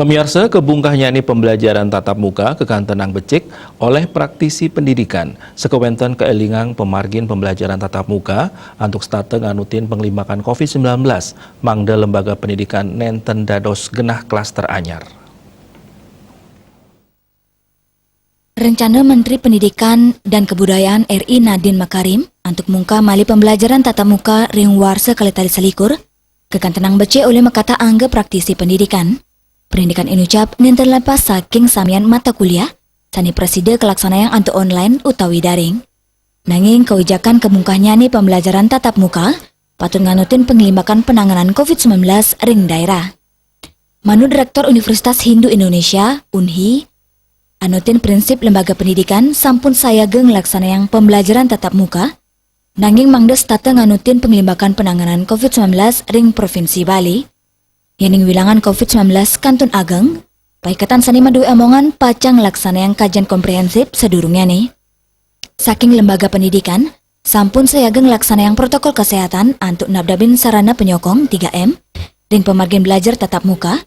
Pemirsa, kebungkahnya ini pembelajaran tatap muka kekan tenang becik oleh praktisi pendidikan. Sekewenten keelingang pemargin pembelajaran tatap muka untuk starte nganutin penglimakan COVID-19 mangda lembaga pendidikan nenten dados genah klaster anyar. Rencana Menteri Pendidikan dan Kebudayaan RI Nadine Makarim untuk mungka mali pembelajaran tatap muka ring warsa kali tali selikur kekan tenang becik oleh makata angga praktisi pendidikan. Pendidikan inucap nenten lepas saking samian mata kuliah, sani preside kelaksanaan antu online utawi daring. Nanging kewijakan kemungkahnya ni pembelajaran tatap muka, patut nganutin pengelimbakan penanganan COVID-19 ring daerah. Manu Direktur Universitas Hindu Indonesia, UNHI, anutin prinsip lembaga pendidikan sampun saya geng laksanaan pembelajaran tatap muka, nanging mangdes tata nganutin pengelimbakan penanganan COVID-19 ring Provinsi Bali, Yening wilangan COVID-19 Kantun Ageng, paikatan sani madu omongan pacang laksanaan kajian komprehensif sedurungnya nih. Saking lembaga pendidikan, sampun sayageng laksanaan protokol kesehatan untuk nabdabin sarana penyokong 3M, ring pemargin belajar tatap muka,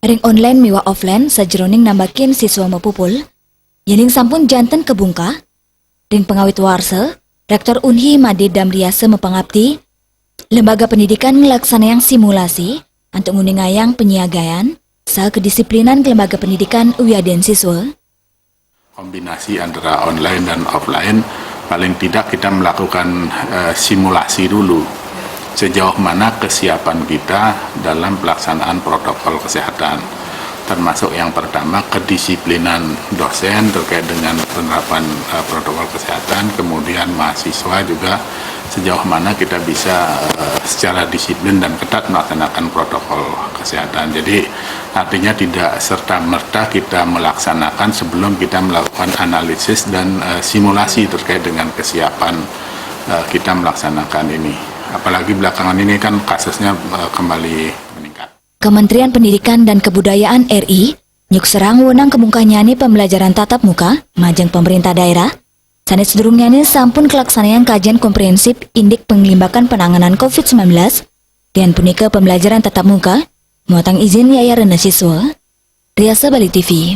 ring online miwa offline sajeroning nambakin siswa mapupul, yening sampun janten kebungka, ring pengawit warse, Rektor UNHI Made Damriase mepangabdi, lembaga pendidikan ngelaksanaan simulasi, untuk nguningayang penyiagaian, saha kedisiplinan lembaga pendidikan uyaden siswa. Kombinasi antara online dan offline, paling tidak kita melakukan simulasi dulu. Sejauh mana kesiapan kita dalam pelaksanaan protokol kesehatan. Termasuk yang pertama kedisiplinan dosen terkait dengan penerapan protokol kesehatan, kemudian mahasiswa juga sejauh mana kita bisa secara disiplin dan ketat melaksanakan protokol kesehatan. Jadi artinya tidak serta-merta kita melaksanakan sebelum kita melakukan analisis dan simulasi terkait dengan kesiapan kita melaksanakan ini. Apalagi belakangan ini kan kasusnya kembali meningkat. Kementerian Pendidikan dan Kebudayaan RI nyuk serang wenang kemungkanyani pembelajaran tatap muka majeng pemerintah daerah. Sanes sedurungnya ini sampun kelaksanaan kajian komprehensif indik pengelimbakan penanganan COVID-19 dan punika pembelajaran tatap muka muatang izin yaya rena siswa. Riasa Bali TV.